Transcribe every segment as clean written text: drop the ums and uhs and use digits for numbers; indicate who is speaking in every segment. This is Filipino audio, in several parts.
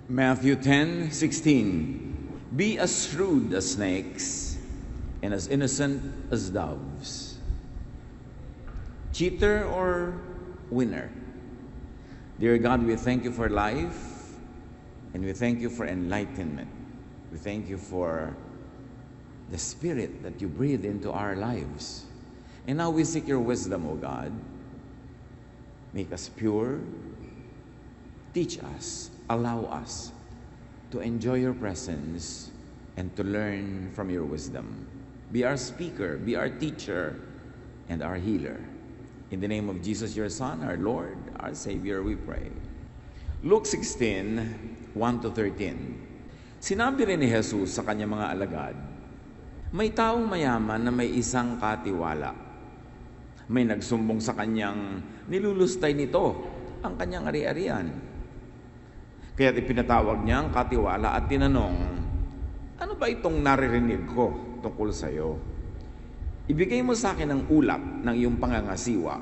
Speaker 1: Matthew 10:16. Be as shrewd as snakes and as innocent as doves. Cheater or winner? Dear God, we thank you for life and we thank you for enlightenment. We thank you for the Spirit that you breathe into our lives. And now we seek your wisdom, O God. Make us pure. Teach us. Allow us to enjoy your presence and to learn from your wisdom. Be our speaker, be our teacher, and our healer. In the name of Jesus, your Son, our Lord, our Savior, we pray. Luke 16:1-13. Sinabi rin ni Jesus sa kanyang mga alagad, may taong mayaman na may isang katiwala. May nagsumbong sa kanyang nilulustay nito ang kanyang ari-arian. Kaya't ipinatawag niya ang katiwala at tinanong, ano ba itong naririnig ko tungkol sa iyo? Ibigay mo sa akin ang ulap ng iyong pangangasiwa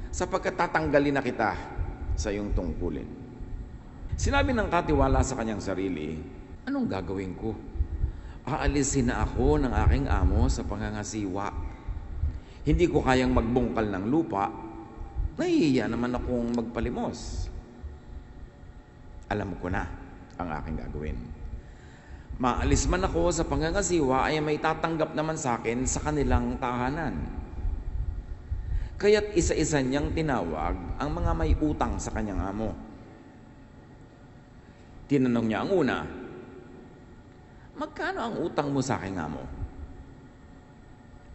Speaker 1: sapagkat tatanggalin na kita sa iyong tungkulin. Sinabi ng katiwala sa kanyang sarili, anong gagawin ko? Aalisin na ako ng aking amo sa pangangasiwa. Hindi ko kayang magbungkal ng lupa, nahihiya naman akong magpalimos. Alam ko na ang aking gagawin. Maalis man ako sa pangangasiwa ay may tatanggap naman sa akin sa kanilang tahanan. Kaya't isa-isa niyang tinawag ang mga may utang sa kanyang amo. Tinanong niya ang una, magkano ang utang mo sa aking amo?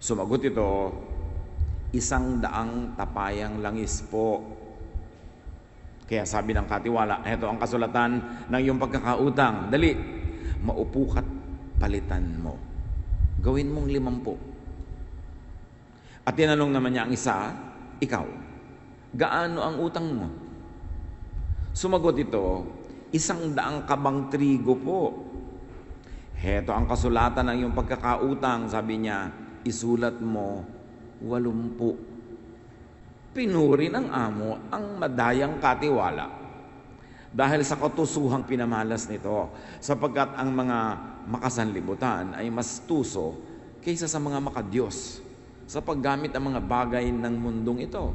Speaker 1: Sumagot ito, 100 tapayang langis po. Kaya sabi ng katiwala, ito ang kasulatan ng iyong pagkakautang. Dali, maupo ka't palitan mo. Gawin mong 50. At tinanong naman niya ang isa, ikaw, gaano ang utang mo? Sumagot ito, 100 kabang trigo po. Heto ang kasulatan ng iyong pagkakautang. Sabi niya, isulat mo 80. Pinuri ng amo ang madayang katiwala dahil sa katusuhang pinamalas nito, sapagkat ang mga makasanlibutan ay mas tuso kaysa sa mga makadiyos sa paggamit ng mga bagay ng mundong ito.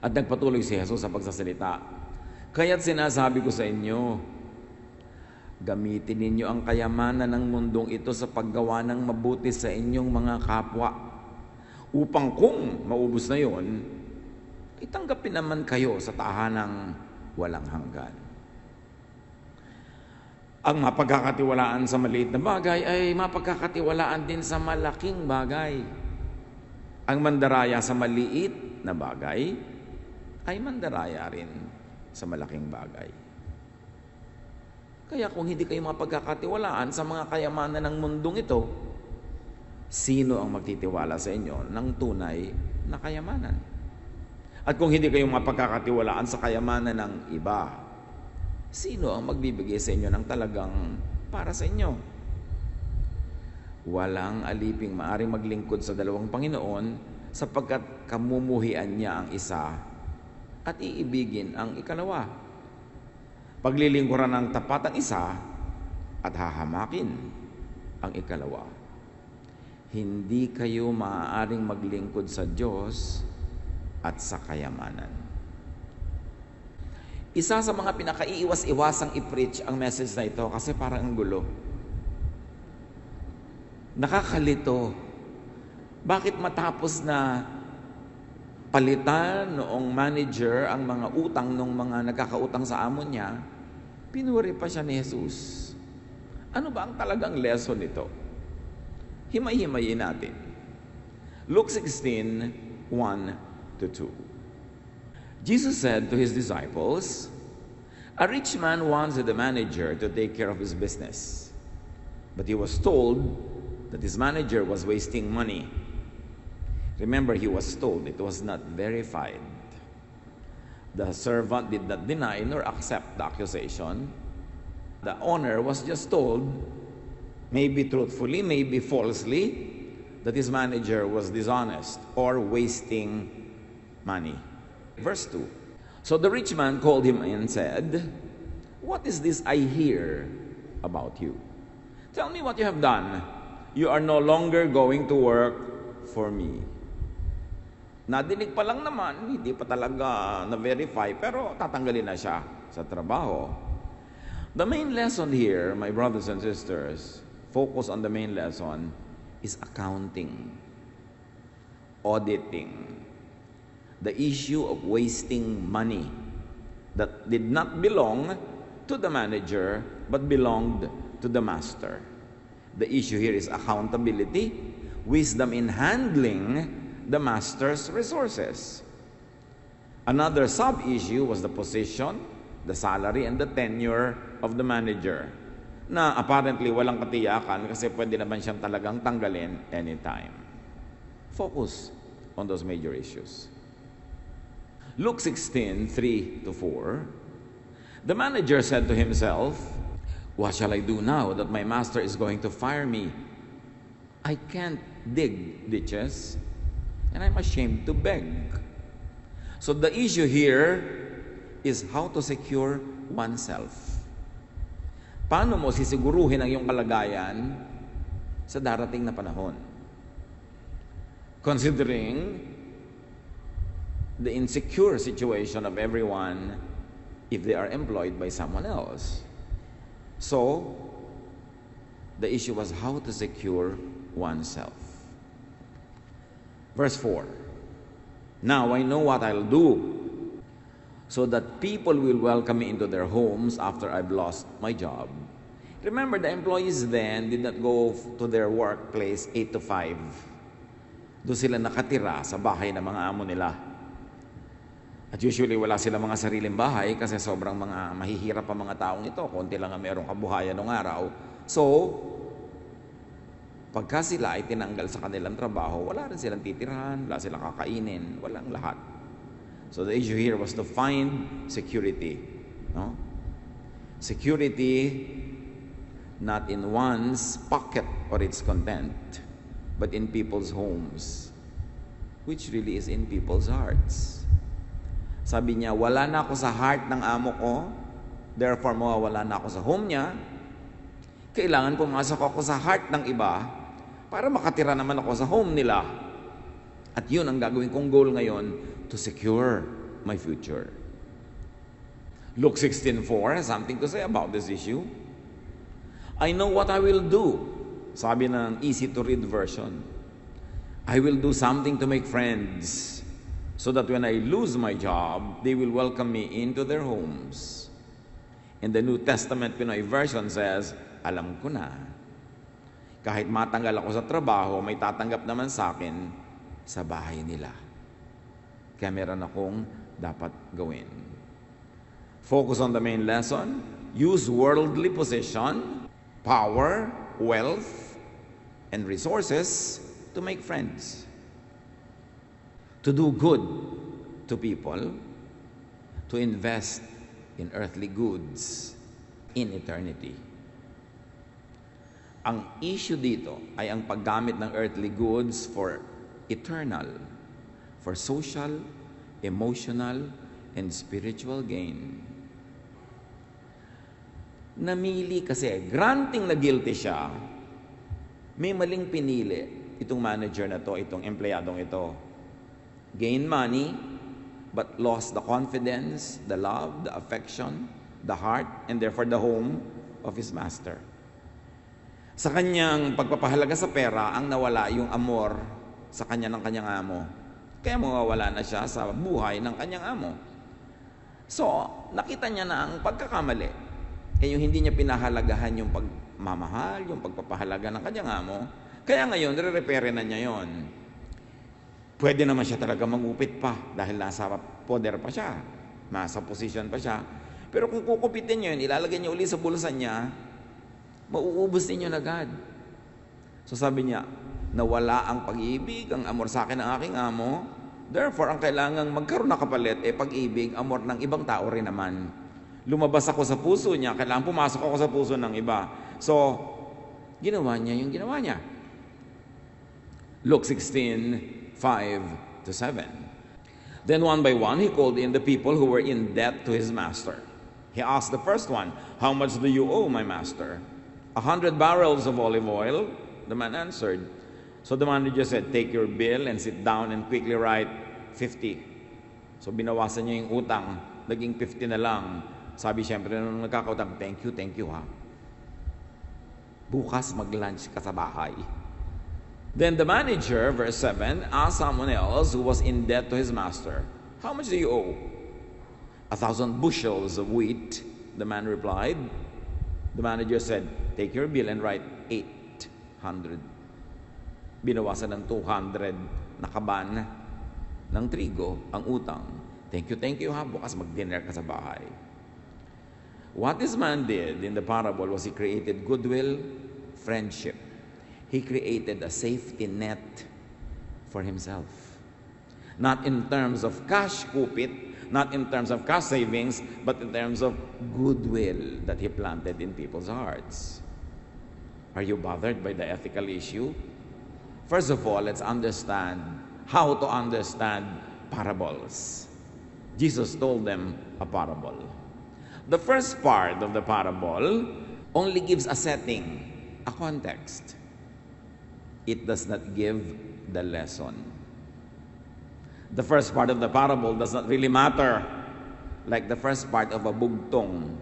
Speaker 1: At nagpatuloy si Jesus sa pagsasalita, kaya't sinasabi ko sa inyo, gamitin ninyo ang kayamanan ng mundong ito sa paggawa ng mabuti sa inyong mga kapwa, upang kung maubos na yon, itanggapin naman kayo sa tahanang walang hanggan. Ang mapagkakatiwalaan sa maliit na bagay ay mapagkakatiwalaan din sa malaking bagay. Ang mandaraya sa maliit na bagay ay mandaraya rin sa malaking bagay. Kaya kung hindi kayo mapagkakatiwalaan sa mga kayamanan ng mundong ito, sino ang magtitiwala sa inyo ng tunay na kayamanan? At kung hindi kayo mapagkakatiwalaan sa kayamanan ng iba, sino ang magbibigay sa inyo ng talagang para sa inyo? Walang aliping maaring maglingkod sa dalawang Panginoon sapagkat kamumuhian niya ang isa at iibigin ang ikalawa. Paglilingkuran ng tapat ang isa at hahamakin ang ikalawa. Hindi kayo maaaring maglingkod sa Diyos at sa kayamanan. Isa sa mga pinakaiiwas-iwasang i-preach ang message na ito kasi parang ang gulo. Nakakalito. Bakit matapos na palitan noong manager ang mga utang ng mga nagkakautang sa amo niya, pinuri pa siya ni Jesus? Ano ba ang talagang lesson nito? Himay-himayin natin. Luke 16:1-2. Jesus said to his disciples, a rich man wanted the manager to take care of his business. But he was told that his manager was wasting money. Remember, he was told, it was not verified. The servant did not deny nor accept the accusation. The owner was just told, maybe truthfully, maybe falsely, that his manager was dishonest or wasting money. Verse 2. So the rich man called him and said, What is this I hear about you? Tell me what you have done. You are no longer going to work for me. Nadinig pa lang naman, hindi pa talaga na-verify, pero tatanggalin na siya sa trabaho. The main lesson here, my brothers and sisters, focus on the main lesson, is accounting, auditing, the issue of wasting money that did not belong to the manager but belonged to the master. The issue here is accountability, wisdom in handling the master's resources. Another sub-issue was the position, the salary, and the tenure of the manager, na apparently walang katiyakan kasi pwede naman siyang talagang tanggalin anytime. Focus on those major issues. Luke 16:3-4, the manager said to himself, "What shall I do now that my master is going to fire me? I can't dig ditches, and I'm ashamed to beg." So the issue here is how to secure oneself. Paano mo sisiguruhin ang iyong kalagayan sa darating na panahon? Considering the insecure situation of everyone if they are employed by someone else. So, the issue was how to secure oneself. Verse 4, "Now I know what I'll do so that people will welcome me into their homes after I've lost my job." Remember, the employees then did not go to their workplace 8 to 5. Doon sila nakatira sa bahay ng mga amo nila. At usually, wala silang mga sariling bahay kasi sobrang mga mahihirap ang mga taong ito. Konti lang ang mayroong kabuhayan ng araw. So, pagka sila ay tinanggal sa kanilang trabaho, wala rin silang titirahan, wala silang kakainin, walang lahat. So, the issue here was to find security. No? Security not in one's pocket or its content, but in people's homes, which really is in people's hearts. Sabi niya, wala na ako sa heart ng amo ko, therefore mawawala na ako sa home niya. Kailangan pumasok ako sa heart ng iba para makatira naman ako sa home nila. At yun ang gagawin kong goal ngayon to secure my future. Luke 16:4 has something to say about this issue. "I know what I will do." Sabi ng easy to read version. "I will do something to make friends, so that when I lose my job, they will welcome me into their homes." And the New Testament Pinoy version says, "Alam ko na. Kahit matanggal ako sa trabaho, may tatanggap naman sa akin sa bahay nila. Kaya meron akong dapat gawin." Focus on the main lesson. Use worldly position, power, wealth, and resources to make friends. To do good to people, to invest in earthly goods in eternity. Ang issue dito ay ang paggamit ng earthly goods for eternal, for social, emotional, and spiritual gain. Namili kasi, granting na guilty siya, may maling pinili itong manager na to, itong empleyadong ito. Gain money, but lost the confidence, the love, the affection, the heart, and therefore the home of his master. Sa kanyang pagpapahalaga sa pera, ang nawala yung amor sa kanya ng kanyang amo. Kaya mawawala na siya sa buhay ng kanyang amo. So, nakita niya na ang pagkakamali. Yung hindi niya pinahalagahan yung pagmamahal, yung pagpapahalaga ng kanyang amo. Kaya ngayon, re-repere na niya yon. Pwede naman siya talaga magupit pa dahil nasa poder pa siya, nasa position pa siya. Pero kung kukupitin niyo yun, ilalagay niya uli sa bulsa niya, mauubos ninyo na agad. So sabi niya, nawala ang pag-ibig, ang amor sa akin ng aking amo. Therefore, ang kailangang magkaroon na kapalit, pag-ibig, amor ng ibang tao rin naman. Lumabas ako sa puso niya, kailangan pumasok ako sa puso ng iba. So, ginawa niya yung ginawa niya. Luke 16:5-7. Then one by one, he called in the people who were in debt to his master. He asked the first one, "How much do you owe, my master?" 100 barrels of olive oil, the man answered. So the manager said, "Take your bill and sit down and quickly write 50. So binawasan niya yung utang, naging 50 na lang. Sabi siyempre nung nagkakautang, thank you ha. Bukas mag-lunch ka sa bahay." Then the manager, verse 7, asked someone else who was in debt to his master, "How much do you owe?" 1,000 bushels of wheat, the man replied. The manager said, "Take your bill and write 800. Binawasan ng 200 na kaban ng trigo ang utang. Thank you ha, bukas mag-dinner ka sa bahay." What this man did in the parable was he created goodwill, friendship. He created a safety net for himself. Not in terms of cash kupit, not in terms of cash savings, but in terms of goodwill that he planted in people's hearts. Are you bothered by the ethical issue? First of all, let's understand how to understand parables. Jesus told them a parable. The first part of the parable only gives a setting, a context. It does not give the lesson. The first part of the parable does not really matter, like the first part of a bugtong.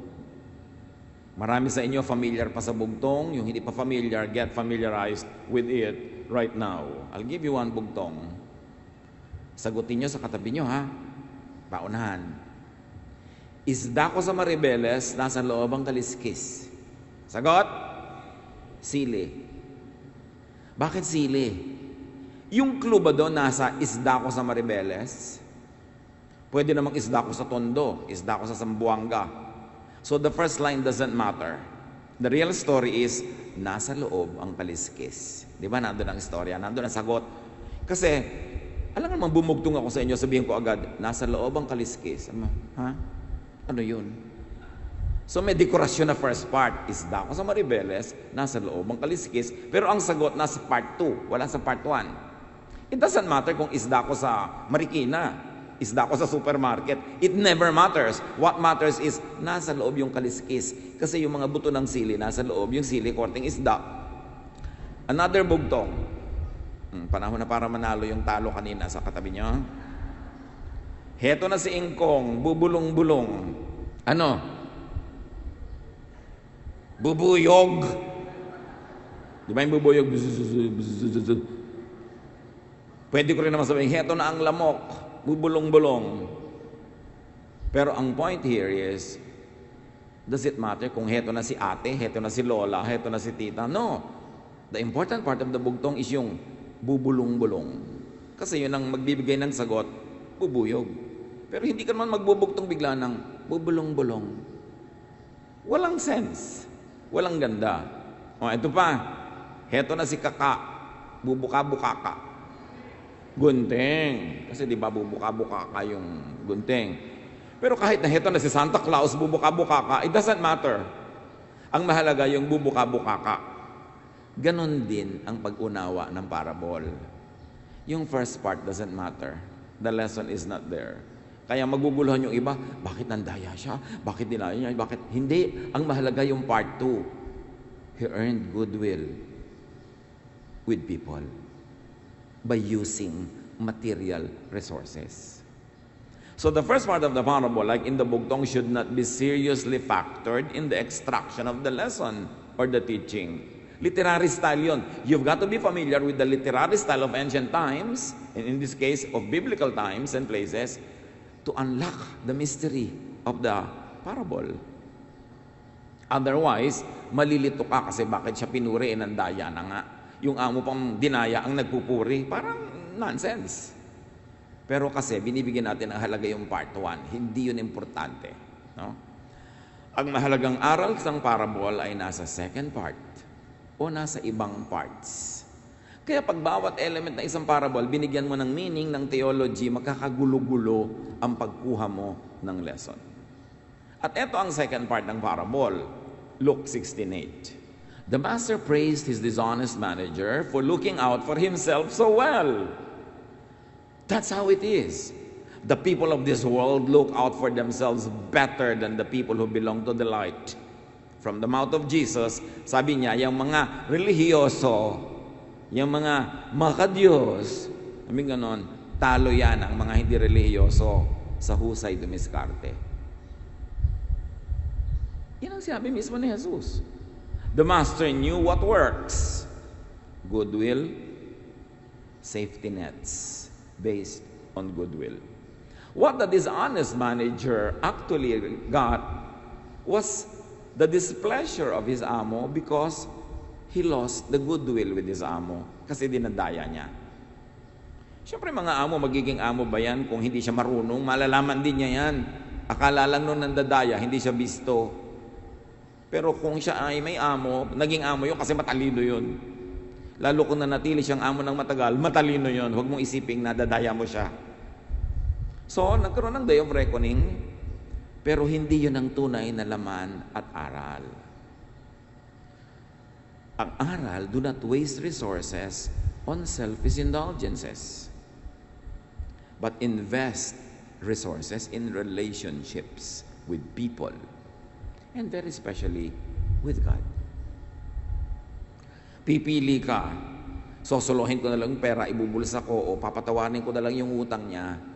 Speaker 1: Marami sa inyo familiar pa sa bugtong. Yung hindi pa familiar, get familiarized with it right now. I'll give you one bugtong. Sagutin nyo sa katabi nyo ha. Paunahan. Isda ko sa Maribeles, nasa loob ang kaliskis. Sagot? Sili. Bakit sili? Yung clue ba doon nasa isda ko sa Maribeles? Pwede namang isda ko sa Tondo, isda ko sa Zamboanga. So the first line doesn't matter. The real story is, nasa loob ang kaliskis. Di ba? Nandun ang istorya, nandun ang sagot. Kasi, alam nga naman bumugtong ako sa inyo, sabihin ko agad, nasa loob ang kaliskis. Ha? Ano yun? So may dekorasyon na first part. Isda ko sa Maribeles, nasa loob ang kaliskis. Pero ang sagot nasa part 2, wala sa part 1. It doesn't matter kung isda ko sa Marikina, isda ko sa supermarket. It never matters. What matters is, nasa loob yung kaliskis. Kasi yung mga buto ng sili, nasa loob yung sili, korteng isda. Another bugtong. Panahon na para manalo yung talo kanina sa katabi nyo. Heto na si Ingkong, bubulong-bulong. Ano? Bubuyog. Di ba yung bubuyog? Pwede ko rin naman sabihin, heto na ang lamok, bubulong-bulong. Pero ang point here is, does it matter kung heto na si ate, heto na si lola, heto na si tita? No. The important part of the bugtong is yung bubulong-bulong. Kasi yun ang magbibigay ng sagot, bubuyog. Pero hindi ka naman magbubugtong bigla ng bubulong-bulong. Walang sense. Walang ganda. O, ito pa. Heto na si kaka. Bubuka-buka ka. Gunting. Kasi di ba bubuka-buka ka yung gunting. Pero kahit na heto na si Santa Claus, bubuka-buka ka, it doesn't matter. Ang mahalaga yung bubuka-buka ka. Ganon din ang pag-unawa ng parable. Yung first part doesn't matter. The lesson is not there. Kaya maguguluhan yung iba, bakit nandaya siya? Bakit dinaya niya? Bakit? Hindi. Ang mahalaga yung part 2. He earned goodwill with people by using material resources. So the first part of the parable, like in the bugtong, should not be seriously factored in the extraction of the lesson or the teaching. Literary style yun. You've got to be familiar with the literary style of ancient times, and in this case, of biblical times and places, to unlock the mystery of the parable. Otherwise, malilito ka kasi bakit siya pinuri, nandaya na nga. Yung amo pang dinaya ang nagpupuri, parang nonsense. Pero kasi binibigyan natin ang halaga yung part 1, hindi yun importante. No? Ang mahalagang aral ng parable ay nasa second part o nasa ibang parts. Kaya pag bawat element ng isang parable, binigyan mo ng meaning, ng theology, makakagulo-gulo ang pagkuha mo ng lesson. At ito ang second part ng parable, Luke 16:8. The master praised his dishonest manager for looking out for himself so well. That's how it is. The people of this world look out for themselves better than the people who belong to the light. From the mouth of Jesus, sabi niya, yung mga relihiyoso, yung mga makadiyos, sabi ganon, talo yan ang mga hindi relihiyoso sa husay dumiskarte. Yan ang sinabi mismo ni Jesus. The master knew what works. Goodwill, safety nets based on goodwill. What the dishonest manager actually got was the displeasure of his amo because he lost the goodwill with his amo kasi dinadaya niya. Siyempre mga amo, magiging amo ba yan kung hindi siya marunong? Malalaman din niya yan. Akala lang nung nandadaya, hindi siya bisto. Pero kung siya ay may amo, naging amo yun kasi matalino yun. Lalo kung nanatili siyang amo ng matagal, matalino yun. Huwag mong isiping nadadaya mo siya. So, nagkaroon ng day of reckoning, pero hindi yun ang tunay na laman at aral. Ang aral, do not waste resources on selfish indulgences, but invest resources in relationships with people, and very especially with God. Pipili ka, sosolohin ko na lang yung pera, ibubulsa ko, o papatawanin ko na lang yung utang niya.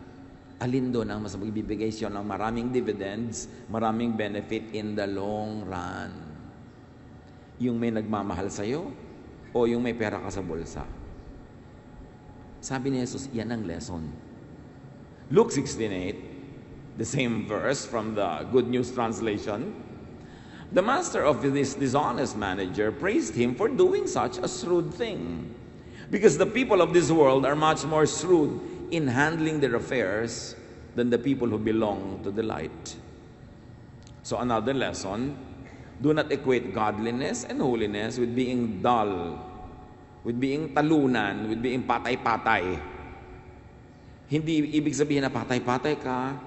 Speaker 1: Alin doon ang mas magbibigay siya ng maraming dividends, maraming benefit in the long run? Yung may nagmamahal sa'yo o yung may pera ka sa bulsa? Sabi ni Jesus, yan ang lesson. Luke 16:8, the same verse from the Good News Translation. The master of this dishonest manager praised him for doing such a shrewd thing, because the people of this world are much more shrewd in handling their affairs than the people who belong to the light. So another lesson, do not equate godliness and holiness with being dull, with being talunan, with being patay-patay. Hindi ibig sabihin na patay-patay ka,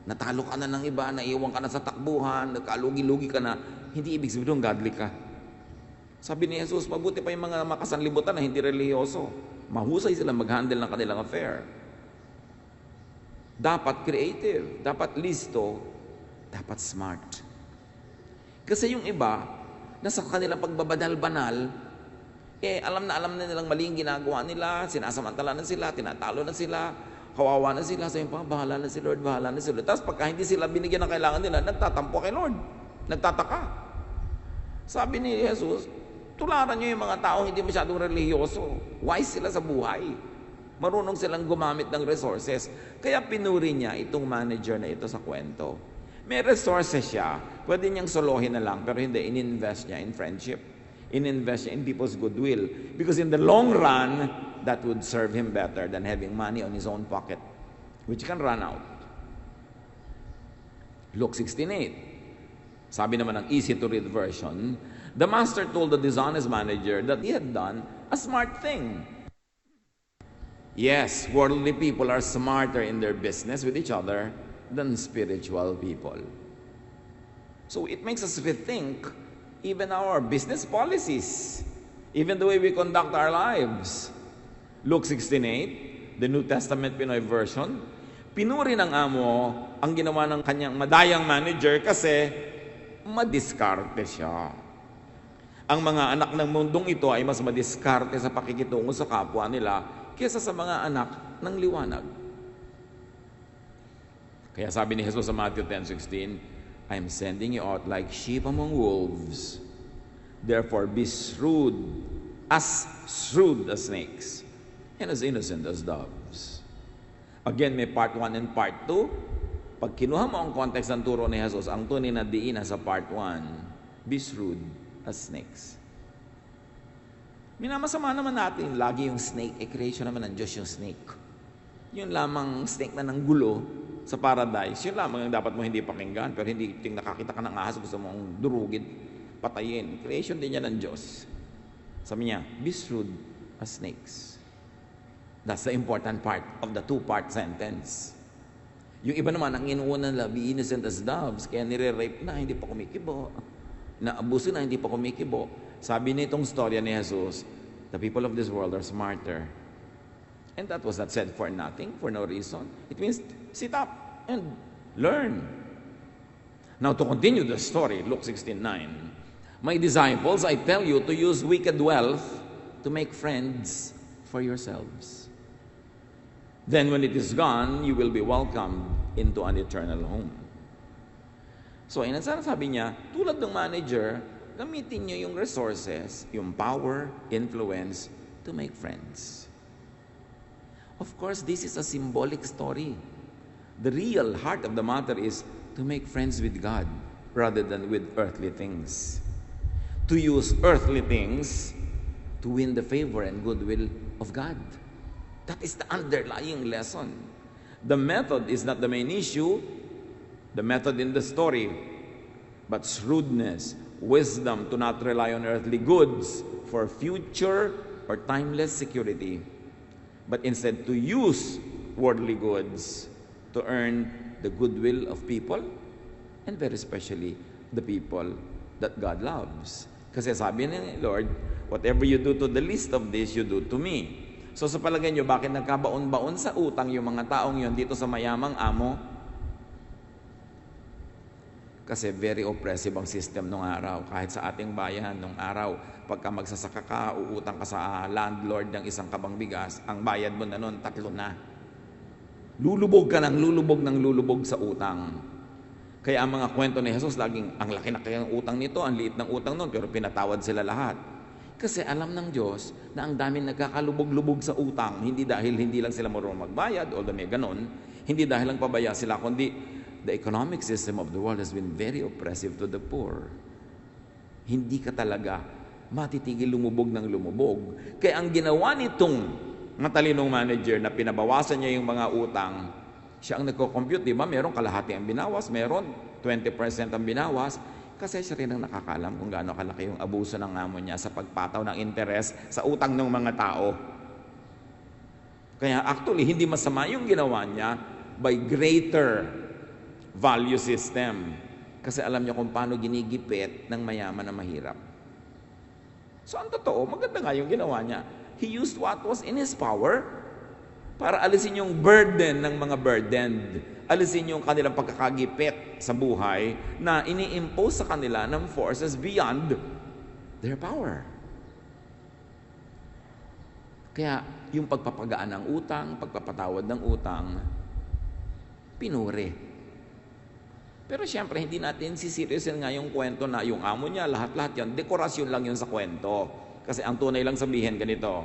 Speaker 1: natalo ka na ng iba, naiwan ka na sa takbuhan, nagkalugi-lugi ka na. Hindi ibig sabihin godly ka. Sabi ni Jesus, mabuti pa yung mga makasanlibutan na hindi relihiyoso. Mahusay sila mag-handle ng kanilang affair. Dapat creative, dapat listo, dapat smart. Kasi yung iba, nasa kanilang pagbabadal-banal, alam na nilang mali yung ginagawa nila, sinasamantala na sila, tinatalo na sila, kawawa na sila, sabi pa, bahala na si Lord, bahala na si Lord. Tapos pagka hindi sila binigyan ng kailangan nila, nagtatampo kay Lord. Nagtataka. Sabi ni Jesus, tularan nyo yung mga tao hindi masyadong relihiyoso. Wise sila sa buhay. Marunong silang gumamit ng resources. Kaya pinuri niya itong manager na ito sa kwento. May resources siya, pwede niyang solohin na lang, pero hindi, in-invest niya in friendship. In-invest niya in people's goodwill. Because in the long run, that would serve him better than having money on his own pocket, which can run out. Luke 16:8. Sabi naman ng easy-to-read version, the master told the dishonest manager that he had done a smart thing. Yes, worldly people are smarter in their business with each other than spiritual people. So it makes us rethink even our business policies, even the way we conduct our lives. Luke 16:8, the New Testament Pinoy version, pinuri ng amo ang ginawa ng kanyang madayang manager kasi madiskarte siya. Ang mga anak ng mundong ito ay mas madiskarte sa pakikitungo sa kapwa nila kaysa sa mga anak ng liwanag. Kaya sabi ni Jesus sa Matthew 10:16, I am sending you out like sheep among wolves. Therefore be shrewd as snakes, and as innocent as doves. Again, may part 1 and part 2. Pag kinuha mo ang context ng turo ni Jesus, ang tunay na diin sa part 1, be shrewd as snakes. Minamasama naman natin, lagi yung snake, creation naman ng Diyos yung snake. Yun lamang snake na ng gulo sa paradise, yun lamang ang dapat mo hindi pakinggan, pero hindi ting nakakita ka ng ahas, gusto mong durugin, patayin. Creation din yan ng Diyos. Sabi niya, be shrewd as snakes. That's the important part of the 2-part sentence. Yung iba naman, ang inuunan nila, be innocent as doves, kaya nire-rape na, hindi pa kumikibo. Naabuso na, hindi pa kumikibo. Sabi nitong storya ni Jesus, the people of this world are smarter. And that was not said for nothing, for no reason. It means sit up and learn. Now to continue the story, Luke 16:9. My disciples, I tell you to use wicked wealth to make friends for yourselves. Then when it is gone, you will be welcomed into an eternal home. So, sabi niya, tulad ng manager, gamitin niyo yung resources, yung power, influence, to make friends. Of course, this is a symbolic story. The real heart of the matter is to make friends with God rather than with earthly things. To use earthly things to win the favor and goodwill of God. That is the underlying lesson. The method is not the main issue, the method in the story, but shrewdness, wisdom to not rely on earthly goods for future or timeless security, but instead to use worldly goods to earn the goodwill of people, and very especially the people that God loves. Kasi sabi ni Lord, whatever you do to the least of this, you do to me. So sa palagay nyo, bakit nagkabaon-baon sa utang yung mga taong yon dito sa mayamang amo? Kasi very oppressive ang system nung araw. Kahit sa ating bayan, nung araw, pagka magsasaka ka, uutang ka sa landlord ng isang kabang bigas, ang bayad mo na nun, 3 na. Lulubog ka ng lulubog sa utang. Kaya ang mga kwento ni Jesus, laging, ang laki na kayang utang nito, ang liit ng utang nun, pero pinatawad sila lahat. Kasi alam ng Diyos na ang daming nagkakalubog-lubog sa utang, hindi dahil hindi lang sila marunong magbayad, although may ganon, hindi dahil lang pabaya sila, kundi the economic system of the world has been very oppressive to the poor. Hindi ka talaga matitigil lumubog ng lumubog. Kaya ang ginawa nitong matalinong manager na pinabawasan niya yung mga utang, siya ang nagko-compute, di ba? Meron kalahati ang binawas, meron 20% ang binawas, kasi siya rin ang nakakaalam kung gaano kalaki yung abuso ng amo niya sa pagpataw ng interes sa utang ng mga tao. Kaya actually, hindi masama yung ginawa niya by greater value system. Kasi alam niya kung paano ginigipit ng mayaman na mahirap. So ang totoo, maganda nga yung ginawa niya. He used what was in his power para alisin yung burden ng mga burdened. Alisin yung kanilang pagkakagipit sa buhay na ini-impose sa kanila ng forces beyond their power. Kaya yung pagpapagaan ng utang, pagpapatawad ng utang, pinuri. Pero siyempre, hindi natin siseriousin nga yung kwento na yung amo niya, lahat-lahat yan, dekorasyon lang yun sa kwento. Kasi ang tunay lang sabihin ganito,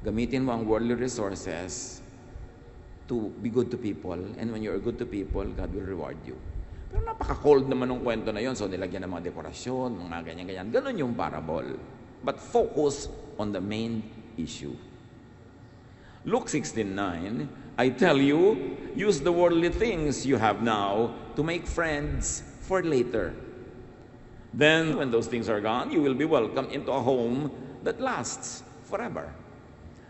Speaker 1: gamitin mo ang worldly resources to be good to people, and when you're good to people, God will reward you. Pero napaka-cold naman ng kwento na yon, so nilagyan ng mga dekorasyon, mga ganyan-ganyan. Ganon yung parable. But focus on the main issue. Luke 16:9, I tell you, use the worldly things you have now to make friends for later. Then, when those things are gone, you will be welcomed into a home that lasts forever.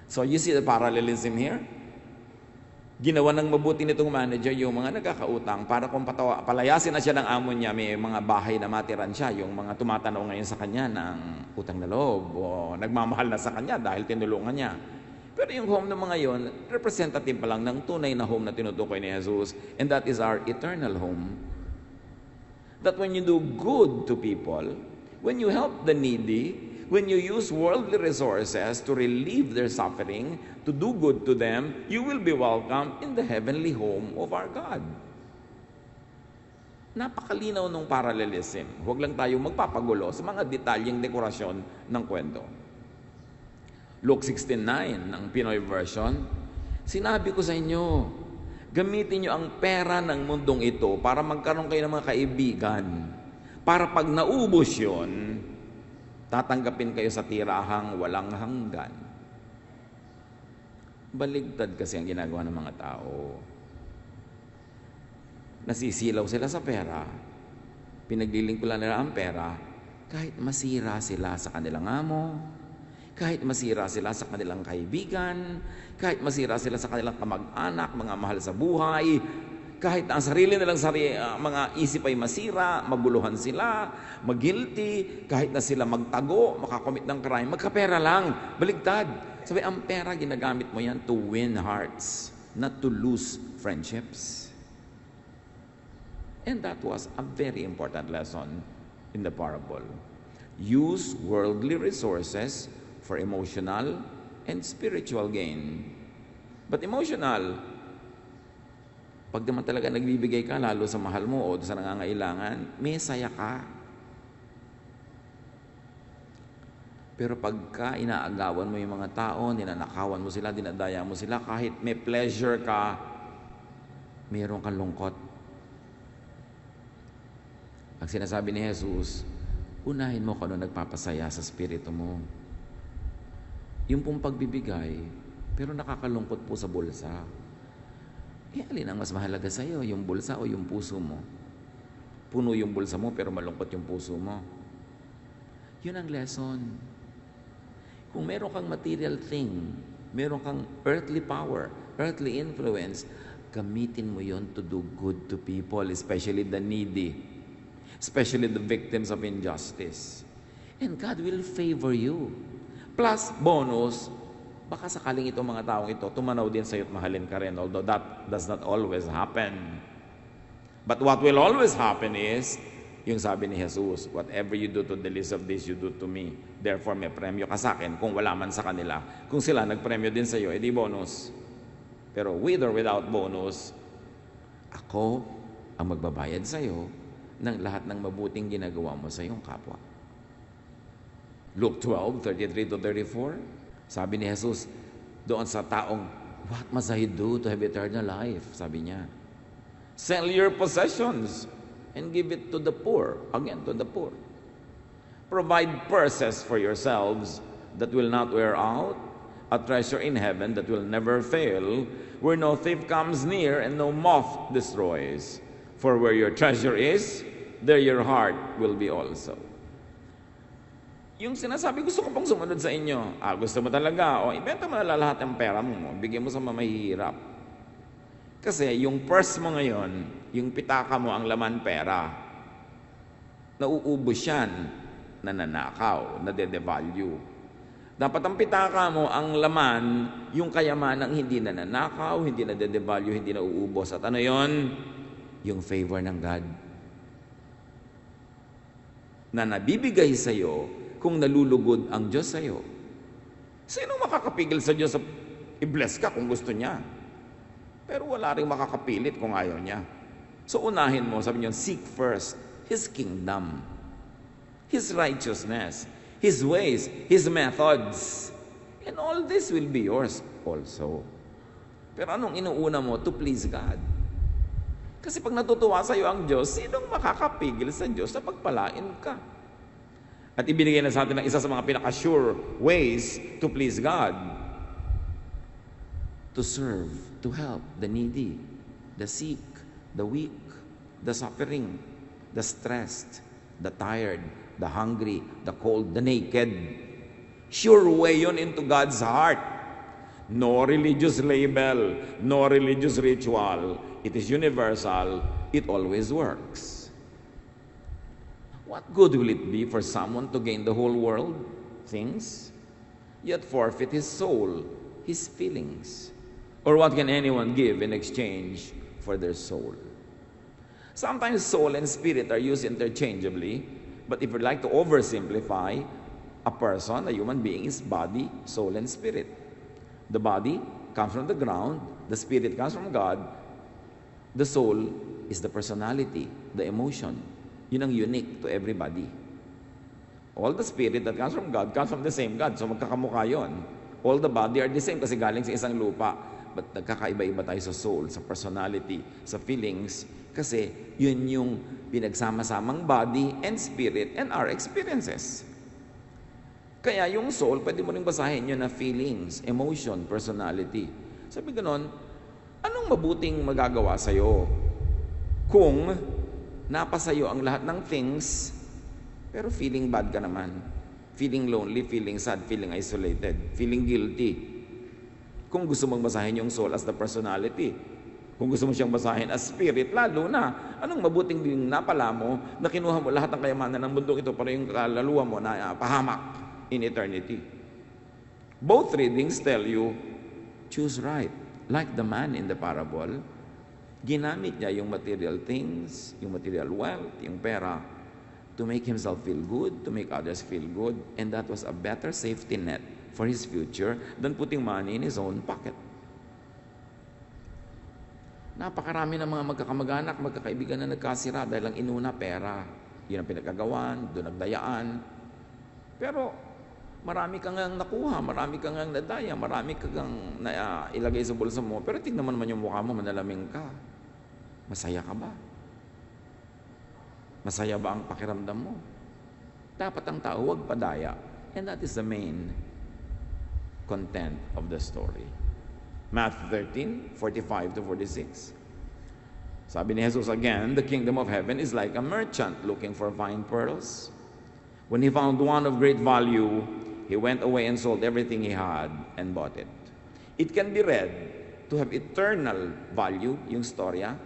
Speaker 1: So you see the parallelism here? Ginawa ng mabuti nitong manager yung mga nagkakautang para kung palayasin na siya ng amo niya, may mga bahay na matiran siya, yung mga tumatanaw ngayon sa kanya ng utang na loob o nagmamahal na sa kanya dahil tinulungan niya. Pero yung home ng mga yon, representative pa lang ng tunay na home na tinutukoy ni Jesus, and that is our eternal home. That when you do good to people, when you help the needy, when you use worldly resources to relieve their suffering, to do good to them, you will be welcome in the heavenly home of our God. Napakalinaw ng parallelism. Huwag lang tayo magpapagulo sa mga detalyeng dekorasyon ng kwento. Luke 16:9 ng Pinoy version, sinabi ko sa inyo, gamitin nyo ang pera ng mundong ito para magkaroon kayo ng mga kaibigan. Para pag naubos yun, tatanggapin kayo sa tirahang walang hanggan. Baligtad kasi ang ginagawa ng mga tao. Nasisilaw sila sa pera, pinaglilingkuran nila ang pera, kahit masira sila sa kanilang amo, kahit masira sila sa kanilang kaibigan, kahit masira sila sa kanilang kamag-anak, mga mahal sa buhay, kahit ang sarili nilang mga isip ay masira, maguluhan sila, mag-guilty, kahit na sila magtago, makakomit ng crime, magkapera lang, baligtad. Sabi, ang pera, ginagamit mo yan to win hearts. not to lose friendships. And that was a very important lesson in the parable. Use worldly resources for emotional and spiritual gain. But emotional, pag naman talaga nagbibigay ka, lalo sa mahal mo o sa nangangailangan, may saya ka. Pero pagka inaagawan mo yung mga tao, ninanakawan mo sila, dinadaya mo sila, kahit may pleasure ka, mayroon kang lungkot. Ang sinasabi ni Jesus, unahin mo kung ano nagpapasaya sa spirito mo. Yung pong pagbibigay, pero nakakalungkot po sa bulsa. Alin ang mas mahalaga sa iyo, yung bulsa o yung puso mo? Puno yung bulsa mo, pero malungkot yung puso mo. Yun ang lesson. Kung meron kang material thing, meron kang earthly power, earthly influence, gamitin mo yon to do good to people, especially the needy, especially the victims of injustice. And God will favor you. Plus, bonus, baka sakaling itong mga taong ito, tumanaw din sa'yo at mahalin ka rin, although that does not always happen. But what will always happen is, yung sabi ni Jesus, whatever you do to the least of this, you do to me. Therefore, may premyo ka sa akin kung wala man sa kanila. Kung sila nagpremyo din sa iyo, edi bonus. Pero with or without bonus, ako ang magbabayad sa iyo ng lahat ng mabuting ginagawa mo sa iyong kapwa. Luke 12:33-34, sabi ni Jesus doon sa taong, what must I do to have eternal life? Sabi niya, sell your possessions and give it to the poor. Again, to the poor. Provide purses for yourselves that will not wear out, a treasure in heaven that will never fail, where no thief comes near and no moth destroys. For where your treasure is, there your heart will be also. Yung sinasabi, gusto ko pong sumunod sa inyo. Gusto mo talaga, ibenta mo na lahat ng pera mo, bigyan mo sa mamahihirap. Kasi yung purse mo ngayon, yung pitaka mo ang laman pera, nauubos yan, nananakaw, nade-devalue. Dapat ang pitaka mo, ang laman, yung kayamanang hindi nananakaw, hindi nade-devalue, hindi nauubos. At ano yon? Yung favor ng God. Na nabibigay sa'yo kung nalulugod ang Diyos sa'yo. Sino makakapigil sa Diyos i-bless ka kung gusto niya? Pero wala rin makakapilit kung ayaw niya. So unahin mo, sabi niyo, seek first His kingdom, His righteousness, His ways, His methods. And all this will be yours also. Pero anong inuuna mo? To please God. Kasi pag natutuwa sa iyo ang Diyos, sinong makakapigil sa Diyos na pagpalain ka? At ibinigay na sa atin ng isa sa mga pinaka-sure ways to please God. To serve, to help the needy, the sick, the weak, the suffering, the stressed, the tired, the hungry, the cold, the naked. Sure way yun into God's heart. No religious label, no religious ritual. It is universal. It always works. What good will it be for someone to gain the whole world, things, yet forfeit his soul, his feelings? Or what can anyone give in exchange for their soul? Sometimes soul and spirit are used interchangeably, but if you'd like to oversimplify, a person, a human being, is body, soul, and spirit. The body comes from the ground, the spirit comes from God, the soul is the personality, the emotion. Yun ang unique to everybody. All the spirit that comes from God comes from the same God, so magkakamukha yun. All the body are the same kasi galing sa isang lupa. But nagkakaiba-iba tayo sa soul, sa personality, sa feelings, kasi yun yung pinagsama-samang body and spirit and our experiences. Kaya yung soul, pwede mo rin basahin yun na feelings, emotion, personality. Sabi ganon, anong mabuting magagawa sa'yo kung napasayo ang lahat ng things, pero feeling bad ka naman? Feeling lonely, feeling sad, feeling isolated, feeling guilty. Kung gusto mong basahin yung soul as the personality, kung gusto mo siyang basahin as spirit, lalo na, anong mabuting din napala mo na kinuha mo lahat ng kayamanan ng bundok ito para yung kaluluwa mo na pahamak in eternity? Both readings tell you, choose right like the man in the parable, ginamit niya yung material things, yung material wealth, yung pera, to make himself feel good, to make others feel good, and that was a better safety net for his future than putting money in his own pocket. Napakarami ng mga magkakamag-anak, magkakaibigan na nagkasira dahil lang inuna pera. Yun ang pinagkagawan, doon nagdayaan. Pero marami kang nakuha, marami kang nadaya, marami kang ilagay sa bulsa mo, pero tignan mo naman yung mukha mo, manalaming ka. Masaya ka ba? Masaya ba ang pakiramdam mo? Dapat ang tao huwag padaya. And that is the main content of the story. Matthew 13:45-46. Sabi ni Jesus again, the kingdom of heaven is like a merchant looking for fine pearls. When he found one of great value, he went away and sold everything he had and bought it. It can be read to have eternal value, yung storya,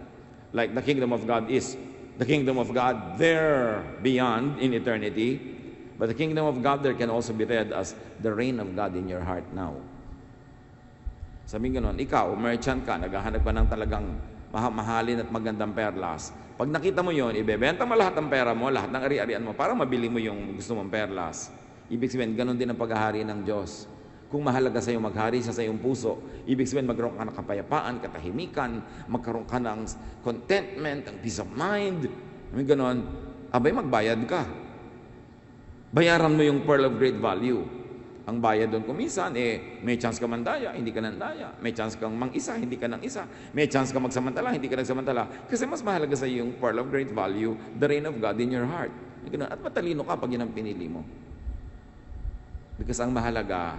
Speaker 1: like the kingdom of God is the kingdom of God there beyond in eternity. But the kingdom of God there can also be read as the reign of God in your heart now. Sabi gano'n, ikaw, merchant ka, naghahanap ka ng talagang mahalin at magandang perlas. Pag nakita mo yon, ibebenta mo lahat ng pera mo, lahat ng ari-arian mo, para mabili mo yung gusto mong perlas. Ibig sabihin, gano'n din ang paghahari ng Diyos. Kung mahalaga sa iyo maghari sa iyong puso, ibig sabihin magkaroon ka ng kapayapaan, katahimikan, magkaroon ka ng contentment, ng peace of mind. May gano'n, abay magbayad ka. Bayaran mo yung pearl of great value. Ang bayad doon kumisan, may chance ka mandaya, hindi ka nandaya. May chance kang mang-isa, hindi ka nang isa. May chance ka magsamantala, hindi ka nagsamantala. Kasi mas mahalaga sa iyo yung pearl of great value, the reign of God in your heart. At matalino ka pag yun ang pinili mo. Because ang mahalaga,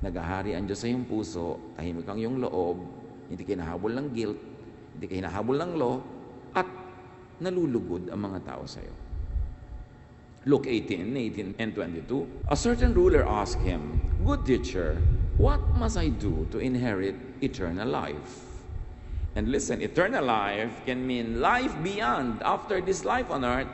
Speaker 1: naghahari ang Diyos sa iyong puso, tahimik ang iyong loob, hindi ka hinahabol ng guilt, hindi ka hinahabol ng law, at nalulugod ang mga tao sa iyo. Luke 18 and 22. A certain ruler asked him, "Good teacher, what must I do to inherit eternal life?" And listen, eternal life can mean life beyond, after this life on earth,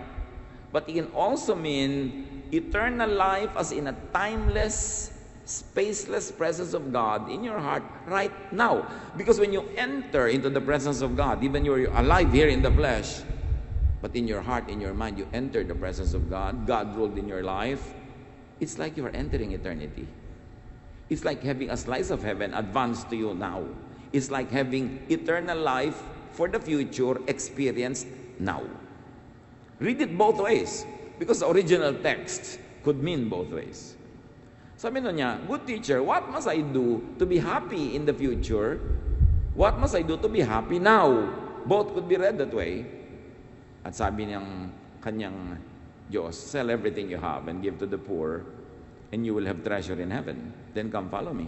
Speaker 1: but it can also mean eternal life as in a timeless, spaceless presence of God in your heart right now. Because when you enter into the presence of God, even you're alive here in the flesh, but in your heart, in your mind, you enter the presence of God. God ruled in your life. It's like you are entering eternity. It's like having a slice of heaven advanced to you now. It's like having eternal life for the future experienced now. Read it both ways, because the original text could mean both ways. Sabi niya, "Good teacher, what must I do to be happy in the future? What must I do to be happy now?" Both could be read that way. At sabi niyang kanyang Diyos, "Sell everything you have and give to the poor, and you will have treasure in heaven. Then come follow me."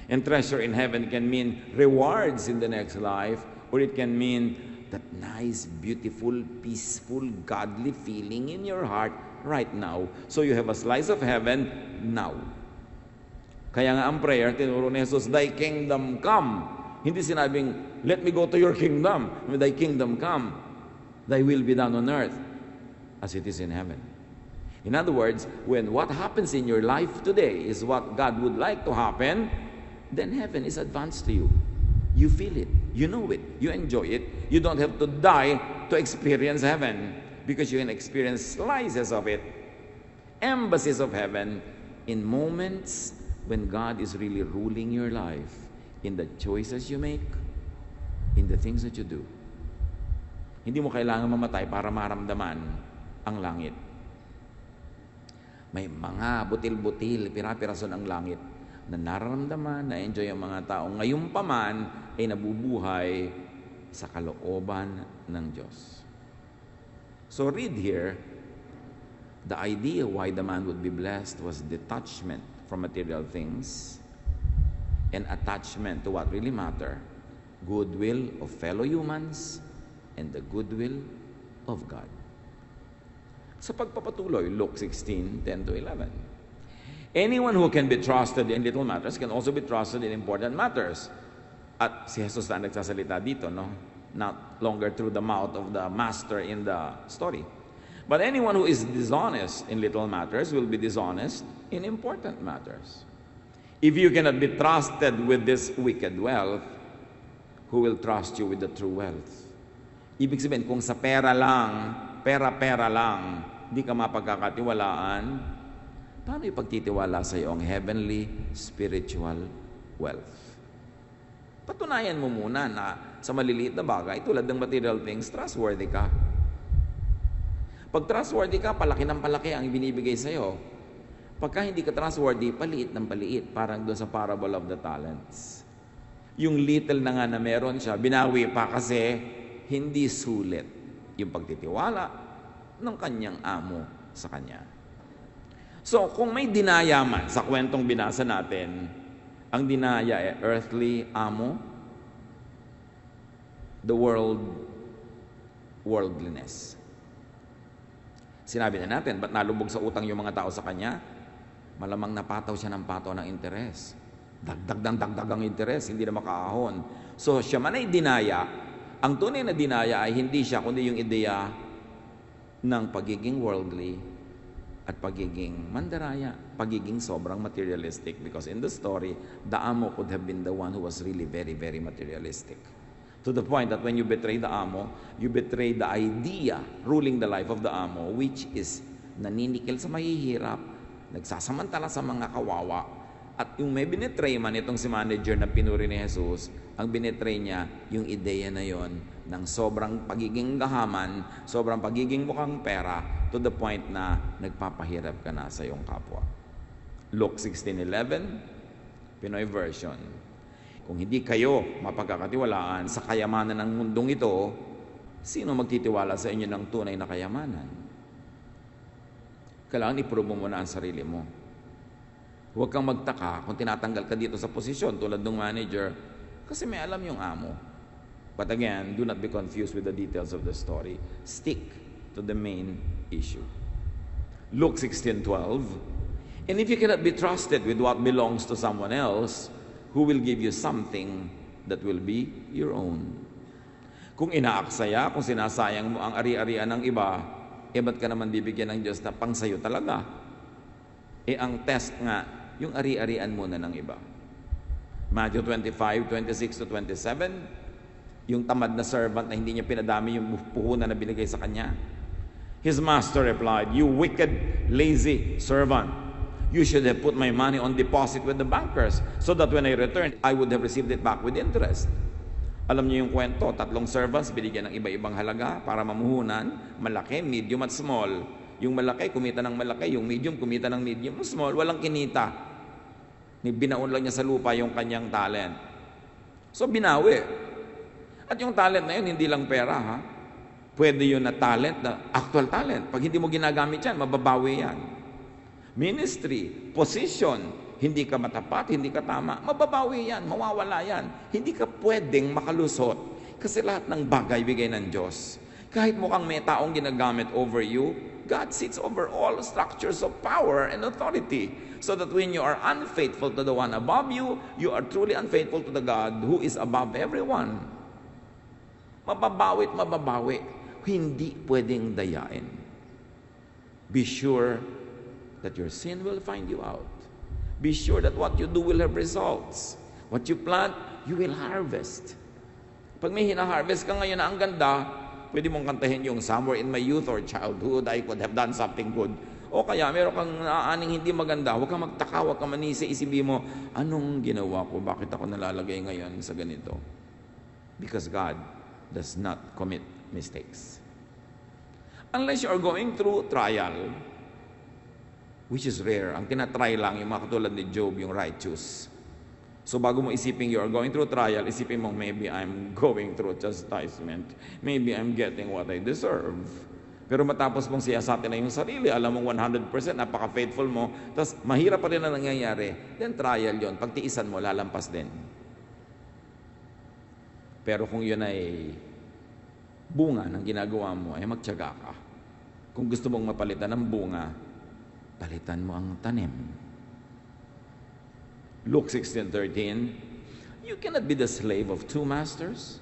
Speaker 1: And treasure in heaven can mean rewards in the next life, or it can mean that nice, beautiful, peaceful, godly feeling in your heart right now. So you have a slice of heaven now. Kaya nga ang prayer, tinuro ni Jesus, "Thy kingdom come." Hindi sinabing, "Let me go to your kingdom." Thy kingdom come. Thy will be done on earth as it is in heaven. In other words, when what happens in your life today is what God would like to happen, then heaven is advanced to you. You feel it, you know it, you enjoy it. You don't have to die to experience heaven, because you can experience slices of it, embassies of heaven, in moments when God is really ruling your life, in the choices you make, in the things that you do. Hindi mo kailangan mamatay para maramdaman ang langit. May mga butil-butil, pira-piraso ng langit na nararamdaman, na-enjoy ang mga tao. Ngayon pa man ay nabubuhay sa kalooban ng Diyos. So read here, the idea why the man would be blessed was detachment from material things and attachment to what really matter, goodwill of fellow humans, and the goodwill of God. Sa pagpapatuloy, Luke 16:10-11. Anyone who can be trusted in little matters can also be trusted in important matters. At si Jesus na nagsasalita dito, no? Not longer through the mouth of the master in the story. But anyone who is dishonest in little matters will be dishonest in important matters. If you cannot be trusted with this wicked wealth, who will trust you with the true wealth. Ibig sabihin, kung sa pera lang, pera-pera lang, hindi ka mapagkakatiwalaan, paano ipagtitiwala sa iyo ang heavenly spiritual wealth? Patunayan mo muna na sa maliliit na bagay, tulad ng material things, trustworthy ka. Pag trustworthy ka, palaki ng palaki ang binibigay sa iyo. Pagka hindi ka trustworthy, paliit ng paliit, parang doon sa parable of the talents. Yung little na nga na meron siya, binawi pa kasi hindi sulit yung pagtitiwala ng kanyang amo sa kanya. So, kung may dinaya man sa kwentong binasa natin, ang dinaya ay earthly amo, the worldliness. Sinabi na natin, ba't nalubog sa utang yung mga tao sa kanya? Malamang napataw siya ng pataw ng interes. Dagdag ang interes, hindi na makaahon. So, siya man ay dinaya. Ang tunay na dinaya ay hindi siya, kundi yung ideya ng pagiging worldly at pagiging mandaraya, pagiging sobrang materialistic. Because in the story, the amo could have been the one who was really very, very materialistic. To the point that when you betray the amo, you betray the idea ruling the life of the amo, which is naninikil sa mahihirap, nagsasamantala sa mga kawawa, at yung may binetray man itong si manager na pinuri ni Jesus, ang binetray niya yung ideya na yon ng sobrang pagiging gahaman, sobrang pagiging mukhang pera, to the point na nagpapahirap ka na sa iyong kapwa. Luke 16:11, Pinoy version. Kung hindi kayo mapagkakatiwalaan sa kayamanan ng mundong ito, sino magtitiwala sa inyo ng tunay na kayamanan? Kailangan i-prove mo muna ang sarili mo. Huwag kang magtaka kung tinatanggal ka dito sa posisyon tulad ng manager kasi may alam yung amo. But again, do not be confused with the details of the story. Stick to the main issue. Luke 16:12, and if you cannot be trusted with what belongs to someone else, who will give you something that will be your own? Kung inaaksaya, kung sinasayang mo ang ari-arian ng iba, ba't ka naman bibigyan ng Diyos na pang sayo talaga? Ang test nga, yung ari-arian muna ng iba. Matthew 25:26-27, yung tamad na servant na hindi niya pinadami yung puhunan na binigay sa kanya. His master replied, "You wicked, lazy servant. You should have put my money on deposit with the bankers so that when I returned, I would have received it back with interest." Alam niyo yung kwento, 3 servants binigyan ng iba-ibang halaga para mamuhunan, malaki, medium at small. Yung malaki, kumita ng malaki, yung medium, kumita ng medium, yung small, walang kinita. Binaon lang niya sa lupa yung kanyang talent. So binawi. At yung talent na yun, hindi lang pera ha. Pwede yun na talent, na actual talent. Pag hindi mo ginagamit yan, mababawi yan. Ministry, position, hindi ka matapat, hindi ka tama, mababawi yan, mawawala yan. Hindi ka pwedeng makalusot kasi lahat ng bagay bigay ng Diyos. Kahit mukhang may taong ginagamit over you, God sits over all structures of power and authority. So that when you are unfaithful to the one above you, you are truly unfaithful to the God who is above everyone. Mababawi't mababawi. Hindi pwedeng dayain. Be sure that your sin will find you out. Be sure that what you do will have results. What you plant, you will harvest. Pag may hina-harvest ka ngayon na ang ganda, pwede mong kantahin yung "Somewhere in my youth or childhood, I could have done something good." O kaya meron kang naaaning hindi maganda, huwag kang magtaka, huwag kang manisi, isipin mo, anong ginawa ko? Bakit ako nalalagay ngayon sa ganito? Because God does not commit mistakes. Unless you are going through trial, which is rare. Ang tinatry lang, yung mga katulad ni Job, yung righteous. So bago mo isipin you are going through trial, isipin mo, maybe I'm going through chastisement. Maybe I'm getting what I deserve. Pero matapos mong siyasatin na yung sarili, alam mong 100%, napaka-faithful mo, tapos mahirap pa rin na nangyayari, then trial yon. Pagtiisan mo, lalampas din. Pero kung yun ay bunga ng ginagawa mo, ay magtiyaga ka. Kung gusto mong mapalitan ng bunga, palitan mo ang tanim. Luke 16:13, you cannot be the slave of 2 masters.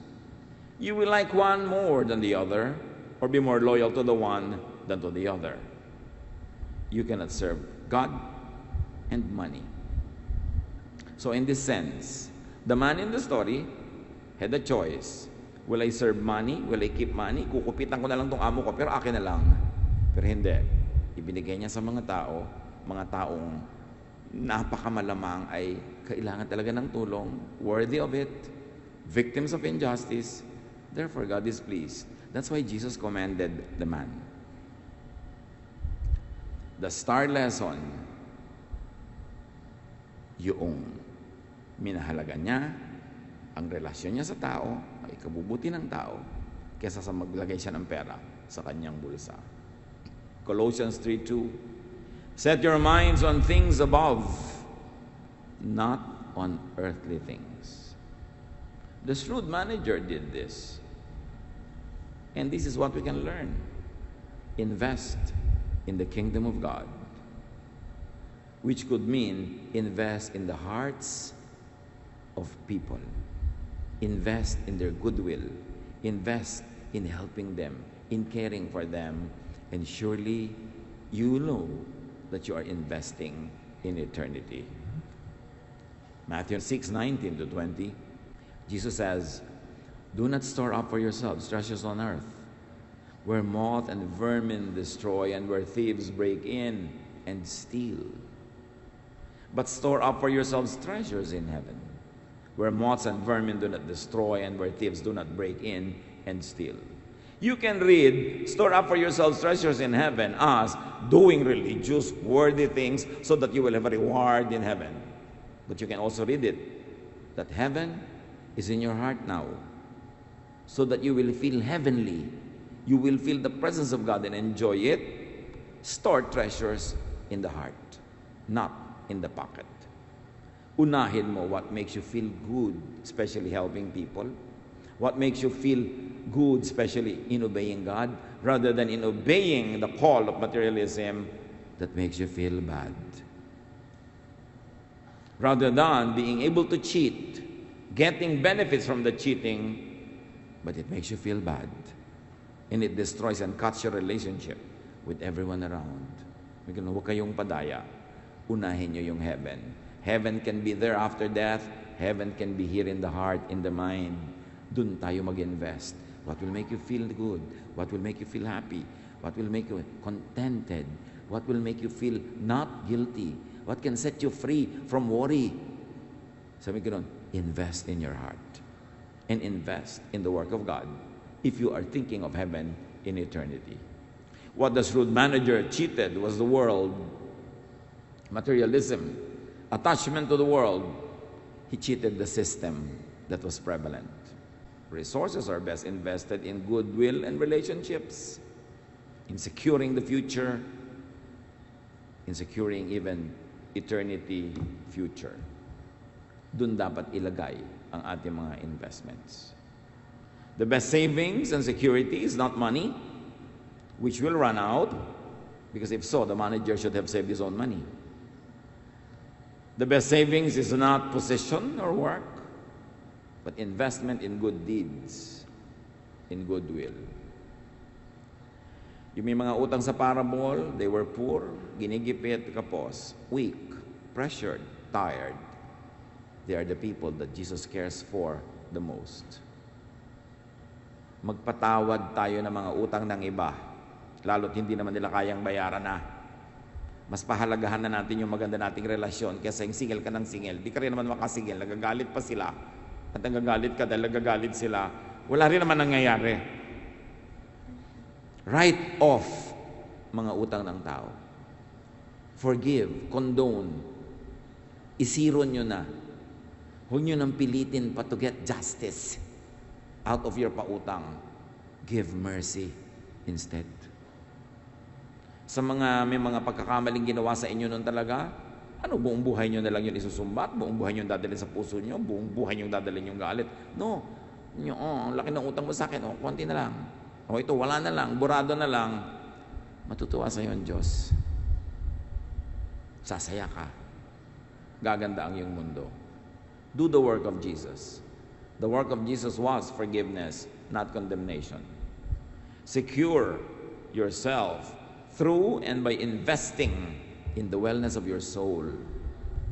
Speaker 1: You will like one more than the other, or be more loyal to the one than to the other. You cannot serve God and money. So in this sense, the man in the story had a choice. Will I serve money? Will I keep money? Kukupitan ko na lang tong amo ko, pero akin na lang. Pero hindi. Ibinigay niya sa mga taong napakamalamang ay kailangan talaga ng tulong, worthy of it, victims of injustice. Therefore, God is pleased. That's why Jesus commanded the man. The star lesson, yung minahalaga niya ang relasyon niya sa tao, ay ikabubuti ng tao, kesa sa maglagay siya ng pera sa kanyang bulsa. Colossians 3:2, set your minds on things above, not on earthly things. The shrewd manager did this. And this is what we can learn. Invest in the kingdom of God, which could mean invest in the hearts of people. Invest in their goodwill. Invest in helping them, in caring for them, and surely you know that you are investing in eternity. Matthew 6:19-20, Jesus says, do not store up for yourselves treasures on earth, where moth and vermin destroy and where thieves break in and steal. But store up for yourselves treasures in heaven, where moths and vermin do not destroy and where thieves do not break in and steal. You can read, store up for yourselves treasures in heaven, as doing religious, worthy things so that you will have a reward in heaven. But you can also read it, that heaven is in your heart now, so that you will feel heavenly. You will feel the presence of God and enjoy it. Store treasures in the heart, not in the pocket. Unahin mo what makes you feel good, especially helping people. What makes you feel good, especially in obeying God, rather than in obeying the call of materialism that makes you feel bad. Rather than being able to cheat, getting benefits from the cheating, but it makes you feel bad. And it destroys and cuts your relationship with everyone around. Huwag kayong padaya. Unahin nyo yung heaven. Heaven can be there after death. Heaven can be here in the heart, in the mind. Dun tayo mag-invest. What will make you feel good? What will make you feel happy? What will make you contented? What will make you feel not guilty? What can set you free from worry? Sabi ko nun, invest in your heart. And invest in the work of God if you are thinking of heaven in eternity. What the shrewd manager cheated was the world, materialism, attachment to the world. He cheated the system that was prevalent. Resources are best invested in goodwill and relationships, in securing the future, in securing even eternity future. Dun dapat ilagay ang ating mga investments. The best savings and security is not money, which will run out, because if so, the manager should have saved his own money. The best savings is not position or work, but investment in good deeds, in goodwill. Yung may mga utang sa parable, they were poor, ginigipit, kapos, weak, pressured, tired. They are the people that Jesus cares for the most. Magpatawad tayo ng mga utang ng iba, lalo't hindi naman nila kayang bayaran na. Mas pahalagahan na natin yung maganda nating relasyon kaysa yung single ka ng single. Di ka rin naman makasingil, nagagalit pa sila. At nagagalit ka dahil nagagalit sila. Wala rin naman nangyayari. Write off mga utang ng tao. Forgive, condone. Isiro nyo na. Huwag nyo nang pilitin pa to get justice out of your pautang. Give mercy instead. Sa may mga pagkakamaling ginawa sa inyo nun talaga, buong buhay nyo na lang yun isusumbat, buong buhay nyo dadalhin sa puso nyo, buong buhay nyo dadalhin yung galit. No. Ang laki ng utang mo sa akin, konti na lang. Ito, wala na lang, burado na lang. Matutuwa sa iyo ang Diyos. Sasaya ka. Gaganda ang iyong mundo. Do the work of Jesus. The work of Jesus was forgiveness, not condemnation. Secure yourself through and by investing in the wellness of your soul,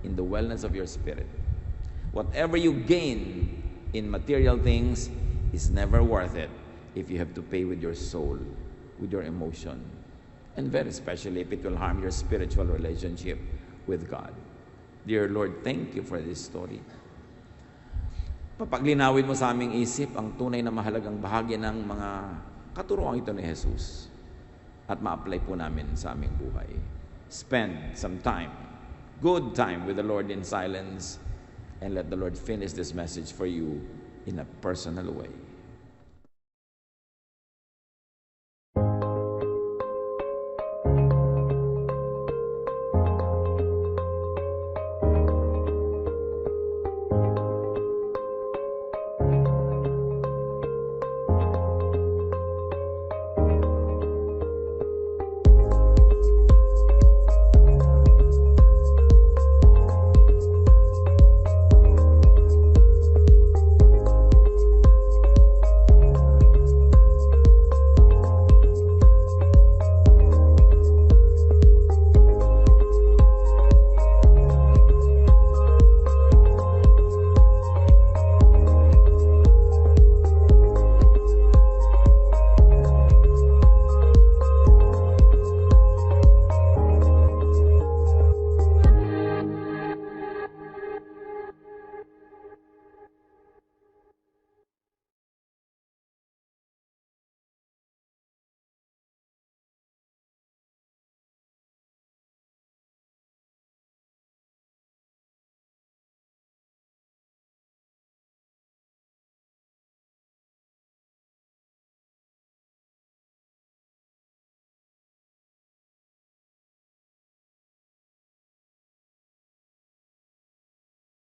Speaker 1: in the wellness of your spirit. Whatever you gain in material things is never worth it if you have to pay with your soul, with your emotion, and very especially if it will harm your spiritual relationship with God. Dear Lord, thank you for this story. Papaglinawin mo sa aming isip ang tunay na mahalagang bahagi ng mga katuruan ito ni Jesus at ma-apply po namin sa aming buhay. Spend some time, good time with the Lord in silence, and let the Lord finish this message for you in a personal way.